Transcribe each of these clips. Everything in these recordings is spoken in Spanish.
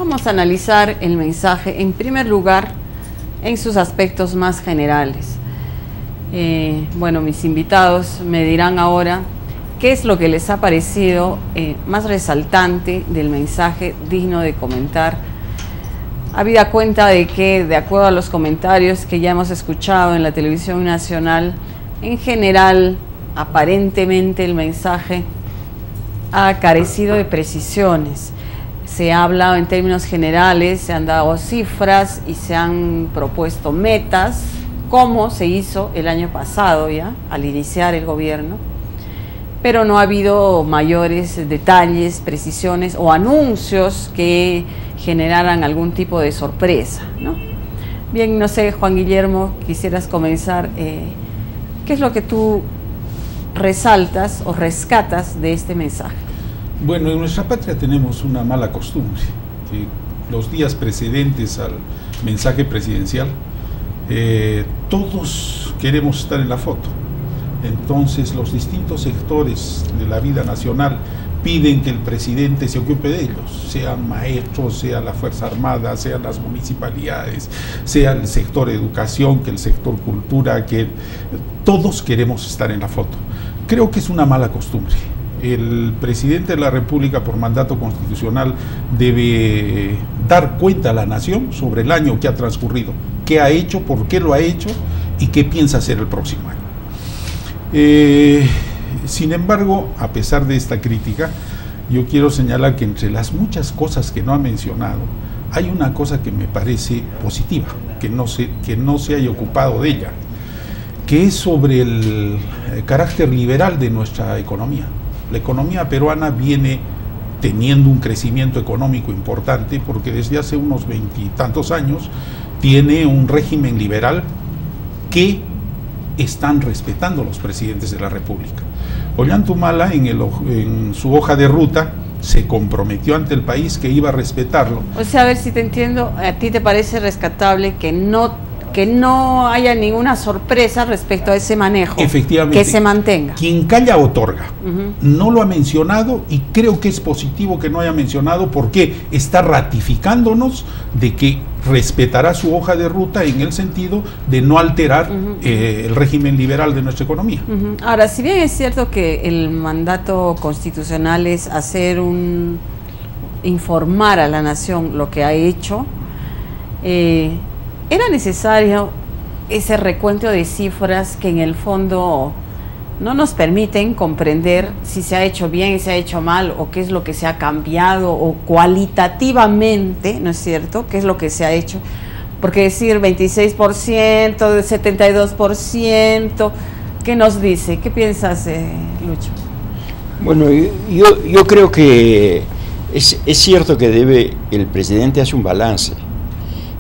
vamos a analizar el mensaje en primer lugar en sus aspectos más generales. Bueno, mis invitados me dirán ahora qué es lo que les ha parecido más resaltante del mensaje digno de comentar, habida cuenta de que, de acuerdo a los comentarios que ya hemos escuchado en la televisión nacional, en general, aparentemente el mensaje ha carecido de precisiones. Se ha hablado en términos generales, se han dado cifras y se han propuesto metas, como se hizo el año pasado ya, al iniciar el gobierno, pero no ha habido mayores detalles, precisiones o anuncios que generaran algún tipo de sorpresa, ¿no? Bien, no sé, Juan Guillermo, quisieras comenzar. ¿Qué es lo que tú resaltas o rescatas de este mensaje? Bueno, en nuestra patria tenemos una mala costumbre, que los días precedentes al mensaje presidencial, todos queremos estar en la foto. Entonces los distintos sectores de la vida nacional piden que el presidente se ocupe de ellos, sean maestros, sea la Fuerza Armada, sean las municipalidades, sea el sector educación, que el sector cultura, que todos queremos estar en la foto. Creo que es una mala costumbre. El presidente de la República, por mandato constitucional, debe dar cuenta a la nación sobre el año que ha transcurrido, qué ha hecho, por qué lo ha hecho y qué piensa hacer el próximo año. Sin embargo, a pesar de esta crítica, yo quiero señalar que entre las muchas cosas que no ha mencionado, hay una cosa que me parece positiva, que no se haya ocupado de ella, que es sobre el carácter liberal de nuestra economía. La economía peruana viene teniendo un crecimiento económico importante porque desde hace unos 20 y tantos años tiene un régimen liberal que están respetando los presidentes de la República. Ollantaytamala en su hoja de ruta se comprometió ante el país que iba a respetarlo. O sea, a ver si te entiendo, ¿a ti te parece rescatable que no haya ninguna sorpresa respecto a ese manejo? Efectivamente. Que se mantenga. Quien calla otorga. No lo ha mencionado y creo que es positivo que no haya mencionado porque está ratificándonos de que respetará su hoja de ruta en el sentido de no alterar el régimen liberal de nuestra economía. Ahora, si bien es cierto que el mandato constitucional es informar a la nación lo que ha hecho, era necesario ese recuento de cifras que en el fondo no nos permiten comprender si se ha hecho bien y se ha hecho mal, o qué es lo que se ha cambiado, o cualitativamente, ¿no es cierto?, qué es lo que se ha hecho. Porque decir 26%, 72%, ¿qué nos dice? ¿Qué piensas, Lucho? Bueno, yo creo que es cierto que el presidente hace un balance,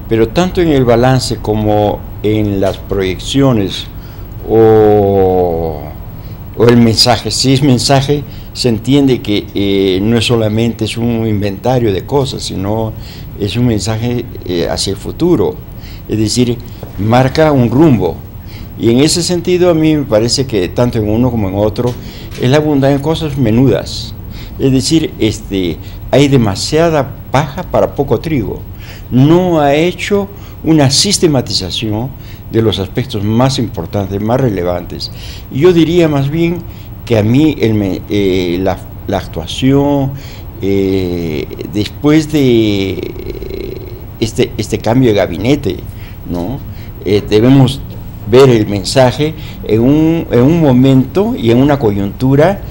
pero tanto en el balance como en las proyecciones o el mensaje, si es mensaje, se entiende que no es solamente es un inventario de cosas, sino es un mensaje hacia el futuro, es decir, marca un rumbo. Y en ese sentido a mí me parece que tanto en uno como en otro, él abunda en cosas menudas, es decir, hay demasiada paja para poco trigo. No ha hecho una sistematización de los aspectos más importantes, más relevantes. Y yo diría más bien que a mí la actuación después de este cambio de gabinete, ¿no? Debemos ver el mensaje en un momento y en una coyuntura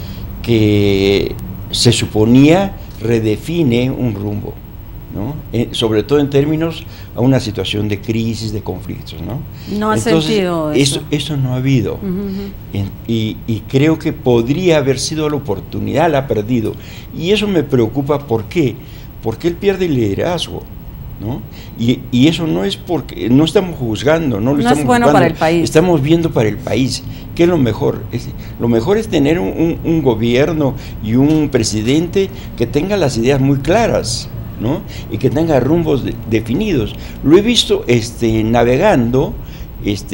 que se suponía redefine un rumbo, ¿no? Sobre todo en términos a una situación de crisis, de conflictos, ¿no? No ha sentido eso. Eso no ha habido. Y creo que podría haber sido la oportunidad, la ha perdido. Y eso me preocupa, ¿por qué? Porque él pierde el liderazgo, ¿no? Y eso no es porque no estamos juzgando, no es bueno para el país. Estamos viendo para el país. ¿Qué es lo mejor? Lo mejor es tener un gobierno y un presidente que tenga las ideas muy claras, ¿no? Y que tenga rumbos definidos. Lo he visto navegando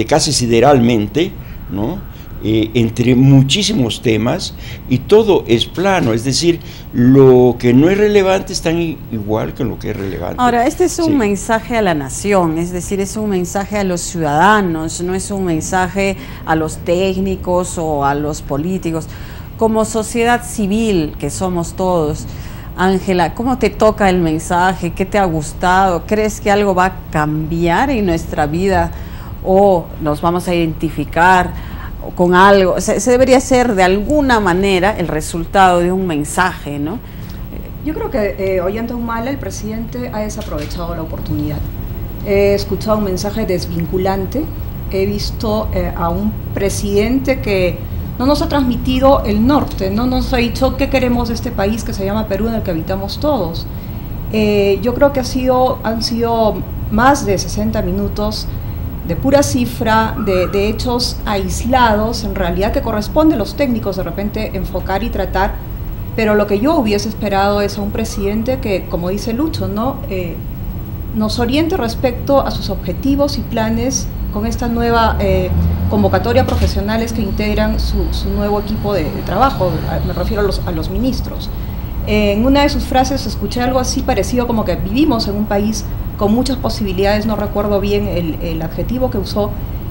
casi sideralmente, ¿no? Entre muchísimos temas, y todo es plano, es decir, lo que no es relevante es tan igual que lo que es relevante. Ahora, este es un mensaje a la nación, es decir, es un mensaje a los ciudadanos, no es un mensaje a los técnicos o a los políticos. Como sociedad civil que somos todos, Ángela, ¿cómo te toca el mensaje? ¿Qué te ha gustado? ¿Crees que algo va a cambiar en nuestra vida o nos vamos a identificar con algo? O sea, se debería ser de alguna manera el resultado de un mensaje, ¿no? Yo creo que Ollanta-Humala, el presidente, ha desaprovechado la oportunidad. He escuchado un mensaje desvinculante, he visto a un presidente que no nos ha transmitido el norte, no nos ha dicho qué queremos de este país que se llama Perú, en el que habitamos todos. Yo creo que han sido más de 60 minutos de pura cifra, de hechos aislados, en realidad que corresponde a los técnicos de repente enfocar y tratar, pero lo que yo hubiese esperado es a un presidente que, como dice Lucho, ¿no? Nos oriente respecto a sus objetivos y planes con esta nueva convocatoria a profesionales que integran su nuevo equipo de trabajo, me refiero a los ministros. En una de sus frases escuché algo así parecido como que vivimos en un país con muchas posibilidades, no recuerdo bien el adjetivo que usó,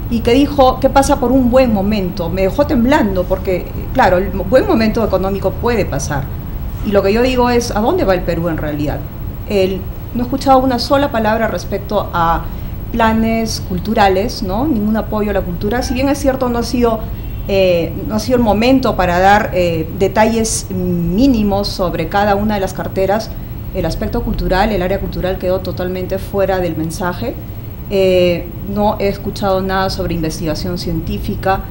y que dijo que pasa por un buen momento. Me dejó temblando porque, claro, el buen momento económico puede pasar. Y lo que yo digo es, ¿a dónde va el Perú en realidad? No he escuchado una sola palabra respecto a planes culturales, ¿no? Ningún apoyo a la cultura. Si bien es cierto, no ha sido el momento para dar detalles mínimos sobre cada una de las carteras. El aspecto cultural, el área cultural quedó totalmente fuera del mensaje. No he escuchado nada sobre investigación científica.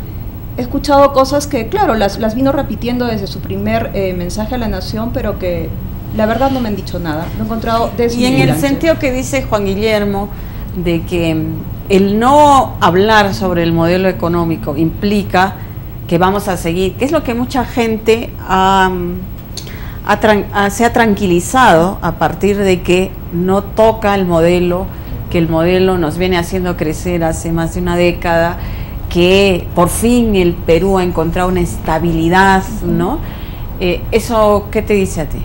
He escuchado cosas que, claro, las vino repitiendo desde su primer mensaje a la nación, pero que la verdad no me han dicho nada. Lo he encontrado desvinculante. Y en el sentido que dice Juan Guillermo, de que el no hablar sobre el modelo económico implica que vamos a seguir, que es lo que mucha gente se ha tranquilizado a partir de que no toca el modelo, que el modelo nos viene haciendo crecer hace más de una década, que por fin el Perú ha encontrado una estabilidad, ¿no? ¿Eso qué te dice a ti?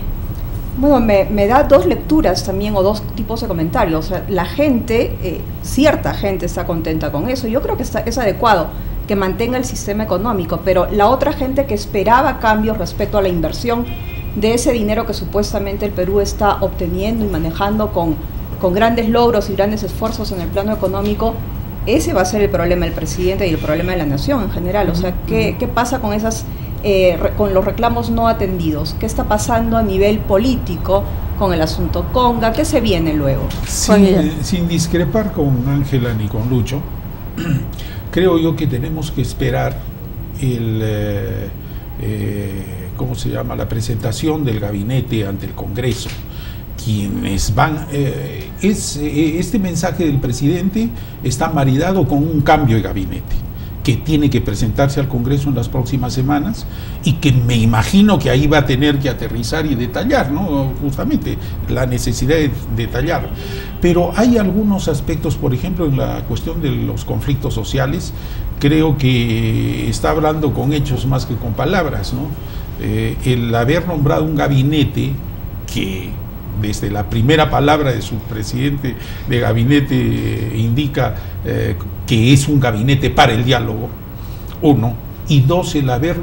Bueno, me da dos lecturas también, o dos tipos de comentarios. O sea, la gente, cierta gente está contenta con eso. Yo creo que es adecuado que mantenga el sistema económico, pero la otra gente que esperaba cambios respecto a la inversión de ese dinero que supuestamente el Perú está obteniendo y manejando con grandes logros y grandes esfuerzos en el plano económico, ese va a ser el problema del presidente y el problema de la nación en general. O sea, ¿qué pasa con con los reclamos no atendidos? ¿Qué está pasando a nivel político con el asunto Conga? ¿Qué se viene luego? Sin discrepar con Ángela ni con Lucho, creo yo que tenemos que esperar ¿cómo se llama? La presentación del gabinete ante el Congreso. Quienes van, este mensaje del presidente está maridado con un cambio de gabinete que tiene que presentarse al Congreso en las próximas semanas y que me imagino que ahí va a tener que aterrizar y detallar, ¿no? Justamente la necesidad de detallar. Pero hay algunos aspectos, por ejemplo, en la cuestión de los conflictos sociales, creo que está hablando con hechos más que con palabras, ¿no? El haber nombrado un gabinete que desde la primera palabra de su presidente de gabinete indica que es un gabinete para el diálogo, uno, y dos, el haber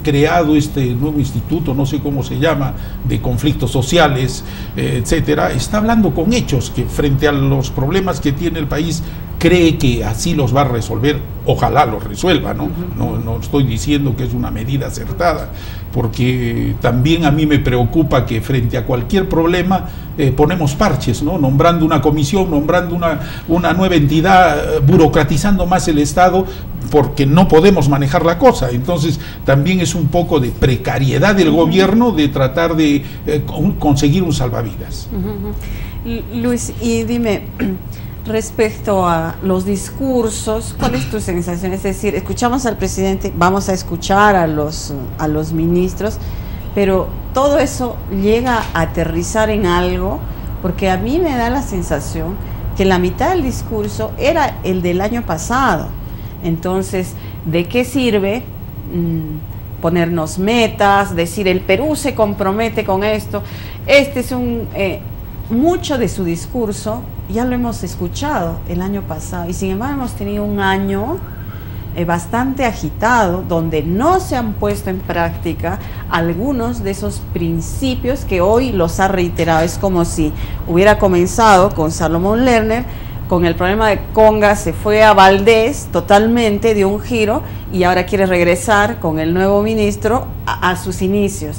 creado este nuevo instituto, no sé cómo se llama, de conflictos sociales, etcétera, está hablando con hechos que frente a los problemas que tiene el país cree que así los va a resolver. Ojalá los resuelva, ¿no? No estoy diciendo que es una medida acertada, porque también a mí me preocupa que frente a cualquier problema ponemos parches, ¿no? Nombrando una comisión, nombrando una nueva entidad, burocratizando más el Estado, porque no podemos manejar la cosa. Entonces también es un poco de precariedad del gobierno de tratar de conseguir un salvavidas. Luis, y dime, respecto a los discursos, ¿cuál es tu sensación? Es decir, escuchamos al presidente, vamos a escuchar a los ministros, pero todo eso llega a aterrizar en algo, porque a mí me da la sensación que la mitad del discurso era el del año pasado. Entonces, ¿de qué sirve ponernos metas, decir el Perú se compromete con esto. Este es mucho de su discurso ya lo hemos escuchado el año pasado y sin embargo hemos tenido un año bastante agitado donde no se han puesto en práctica algunos de esos principios que hoy los ha reiterado. Es como si hubiera comenzado con Salomón Lerner, con el problema de Conga se fue a Valdés totalmente, dio un giro y ahora quiere regresar con el nuevo ministro a sus inicios.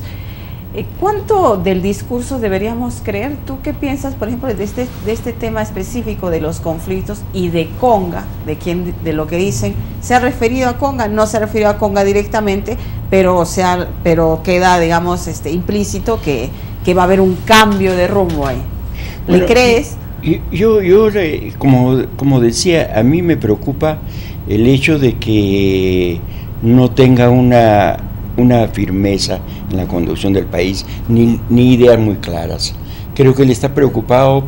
¿Cuánto del discurso deberíamos creer? ¿Tú qué piensas, por ejemplo, de este tema específico de los conflictos y de Conga, de lo que dicen? ¿Se ha referido a Conga? No se ha referido a Conga directamente, pero queda, digamos, implícito que va a haber un cambio de rumbo ahí. ¿Le crees? Yo como decía, a mí me preocupa el hecho de que no tenga una firmeza en la conducción del país, ni ideas muy claras. Creo que él está preocupado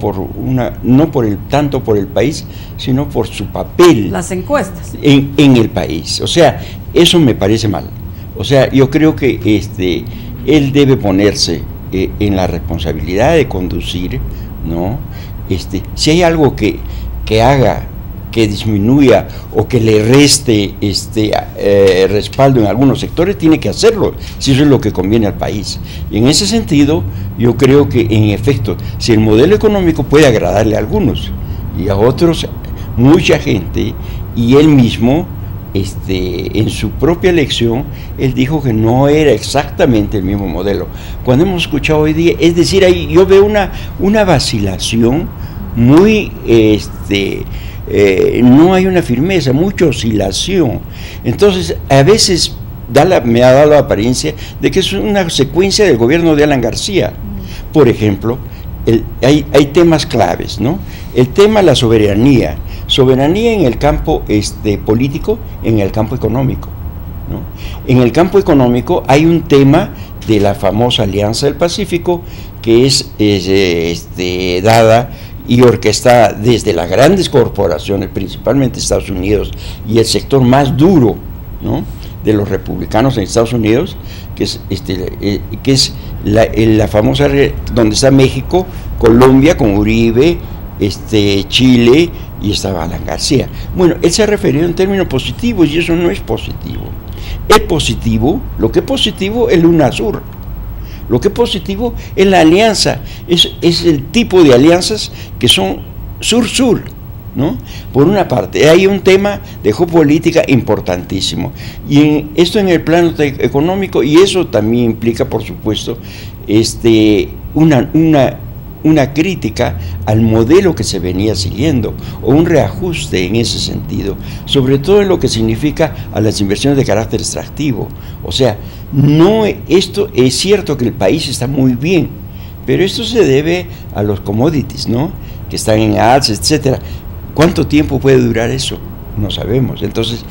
no tanto por el país, sino por su papel. Las encuestas. En el país. O sea, eso me parece mal. O sea, yo creo que él debe ponerse en la responsabilidad de conducir, ¿no? Si hay algo que haga que disminuya o que le reste respaldo en algunos sectores, tiene que hacerlo, si eso es lo que conviene al país. Y en ese sentido, yo creo que en efecto, si el modelo económico puede agradarle a algunos y a otros, mucha gente, y él mismo, en su propia elección, él dijo que no era exactamente el mismo modelo. Cuando hemos escuchado hoy día, es decir, ahí yo veo una vacilación muy, no hay una firmeza, mucha oscilación. Entonces, a veces me ha dado la apariencia de que es una secuencia del gobierno de Alan García. Por ejemplo, hay temas claves, ¿no? El tema de la soberanía en el campo político, en el campo económico, ¿no? En el campo económico hay un tema de la famosa Alianza del Pacífico, que es dada y orquestada desde las grandes corporaciones, principalmente Estados Unidos, y el sector más duro, ¿no?, de los republicanos en Estados Unidos, que es la famosa, donde está México, Colombia con Uribe, Chile, y estaba Alan García. Bueno, él se ha referido en términos positivos y eso no es positivo. Es positivo, lo que es positivo es el UNASUR. Lo que es positivo es la alianza, es el tipo de alianzas que son sur-sur, ¿no? Por una parte, hay un tema de geopolítica importantísimo, y esto en el plano económico, y eso también implica, por supuesto, una crítica al modelo que se venía siguiendo, o un reajuste en ese sentido, sobre todo en lo que significa a las inversiones de carácter extractivo. O sea, esto es cierto que el país está muy bien, pero esto se debe a los commodities, ¿no?, que están en alza, etcétera. ¿Cuánto tiempo puede durar eso? No sabemos. Entonces,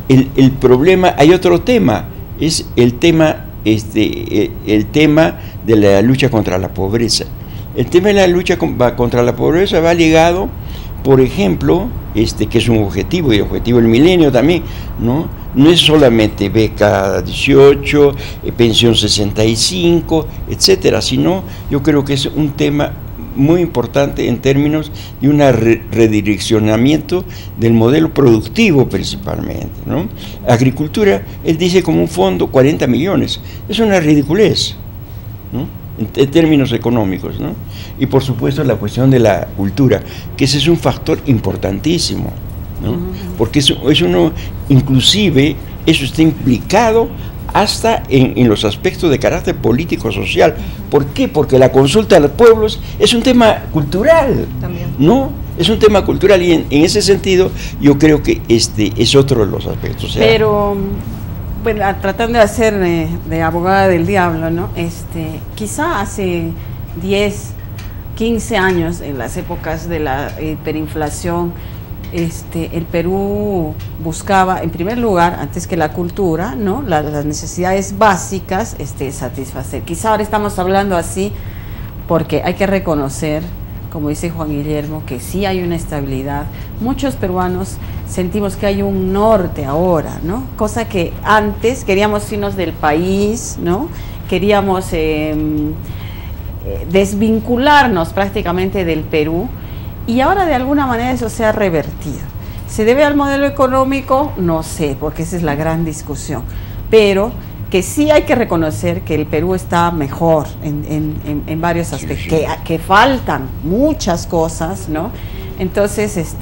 el problema, hay otro tema, es el tema de la lucha contra la pobreza. El tema de la lucha contra la pobreza va ligado, por ejemplo, que es un objetivo, y el objetivo del milenio también, ¿no? No es solamente beca 18, pensión 65, etcétera, sino yo creo que es un tema muy importante en términos de un redireccionamiento del modelo productivo principalmente, ¿no? Agricultura, él dice como un fondo 40 millones, es una ridiculez, ¿no?, en términos económicos, ¿no? Y por supuesto la cuestión de la cultura, que ese es un factor importantísimo, ¿no? Porque inclusive eso está implicado hasta en los aspectos de carácter político-social. ¿Por qué? Porque la consulta a los pueblos es un tema cultural, también, ¿no? Es un tema cultural, y en ese sentido yo creo que es otro de los aspectos. O sea, pero bueno, tratando de hacer de abogada del diablo, ¿no? Quizá hace 10, 15 años, en las épocas de la hiperinflación, el Perú buscaba, en primer lugar, antes que la cultura, ¿no?, las necesidades básicas satisfacer. Quizá ahora estamos hablando así porque hay que reconocer, como dice Juan Guillermo, que sí hay una estabilidad. Muchos peruanos sentimos que hay un norte ahora, ¿no? Cosa que antes queríamos irnos del país, ¿no? Queríamos desvincularnos prácticamente del Perú, y ahora de alguna manera eso se ha revertido. ¿Se debe al modelo económico? No sé, porque esa es la gran discusión, pero que sí hay que reconocer que el Perú está mejor en varios aspectos, sí. Que faltan muchas cosas, ¿no? Entonces,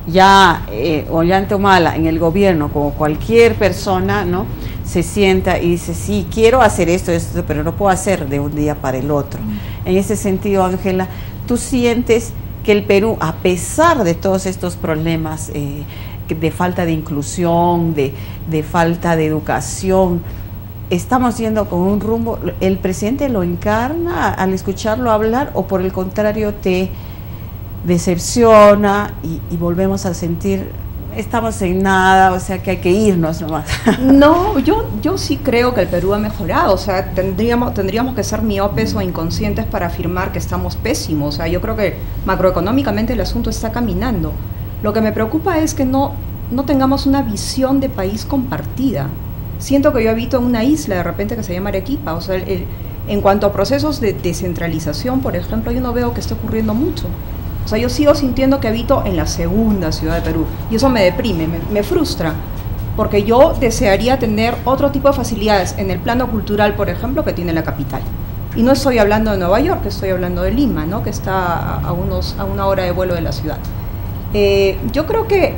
ya Ollanta-Humala en el gobierno, como cualquier persona, ¿no?, se sienta y dice, sí, quiero hacer esto, pero no puedo hacer de un día para el otro. En ese sentido, Ángela, ¿tú sientes que el Perú, a pesar de todos estos problemas de falta de inclusión, de falta de educación, estamos yendo con un rumbo? ¿El presidente lo encarna al escucharlo hablar, o por el contrario te decepciona y volvemos a sentir estamos en nada, o sea que hay que irnos nomás? No, yo sí creo que el Perú ha mejorado, o sea, tendríamos que ser miopes o inconscientes para afirmar que estamos pésimos. O sea, yo creo que macroeconómicamente el asunto está caminando. Lo que me preocupa es que no tengamos una visión de país compartida. Siento que yo habito en una isla de repente que se llama Arequipa, o sea, en cuanto a procesos de descentralización, por ejemplo, yo no veo que esté ocurriendo mucho. O sea, yo sigo sintiendo que habito en la segunda ciudad de Perú, y eso me deprime, me frustra, porque yo desearía tener otro tipo de facilidades en el plano cultural, por ejemplo, que tiene la capital. Y no estoy hablando de Nueva York, estoy hablando de Lima, ¿no?, que está a una hora de vuelo de la ciudad. Yo creo que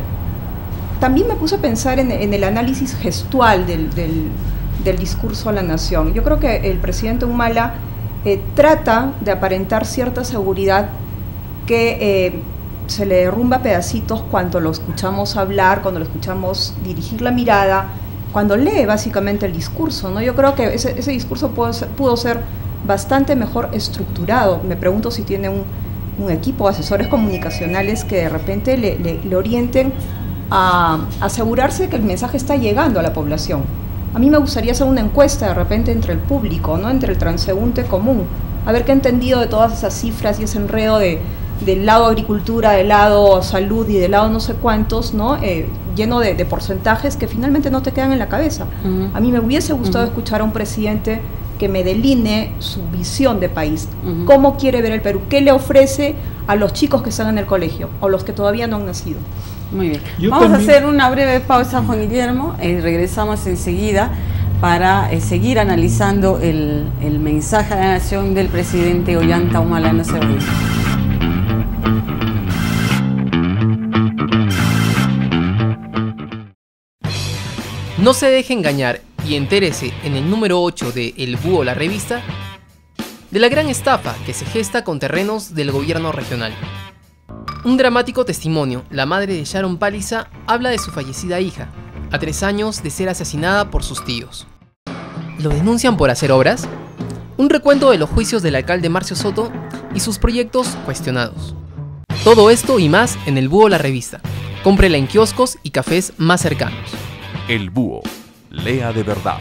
también me puse a pensar en el análisis gestual del discurso a la nación. Yo creo que el presidente Humala trata de aparentar cierta seguridad que se le derrumba a pedacitos cuando lo escuchamos hablar, cuando lo escuchamos dirigir la mirada, cuando lee básicamente el discurso, ¿no? Yo creo que ese discurso pudo ser bastante mejor estructurado. Me pregunto si tiene un equipo de asesores comunicacionales que de repente le orienten a asegurarse que el mensaje está llegando a la población. A mí me gustaría hacer una encuesta de repente entre el público, ¿no?, entre el transeúnte común, a ver qué ha entendido de todas esas cifras y ese enredo del lado agricultura, del lado salud y del lado no sé cuántos, ¿no?, lleno de porcentajes que finalmente no te quedan en la cabeza. A mí me hubiese gustado escuchar a un presidente que me delinee su visión de país, cómo quiere ver el Perú, qué le ofrece a los chicos que están en el colegio o los que todavía no han nacido. Muy bien. Vamos a hacer una breve pausa, Juan Guillermo, regresamos enseguida para seguir analizando el mensaje a la nación del presidente Ollanta-Humala. No se vayan. No se deje engañar y entérese en el número 8 de El Búho, la revista, de la gran estafa que se gesta con terrenos del gobierno regional. Un dramático testimonio, la madre de Sharon Paliza habla de su fallecida hija, a 3 años de ser asesinada por sus tíos. ¿Lo denuncian por hacer obras? Un recuento de los juicios del alcalde Marcio Soto y sus proyectos cuestionados. Todo esto y más en El Búho, la revista. Cómprela en kioscos y cafés más cercanos. El Búho, lea de verdad.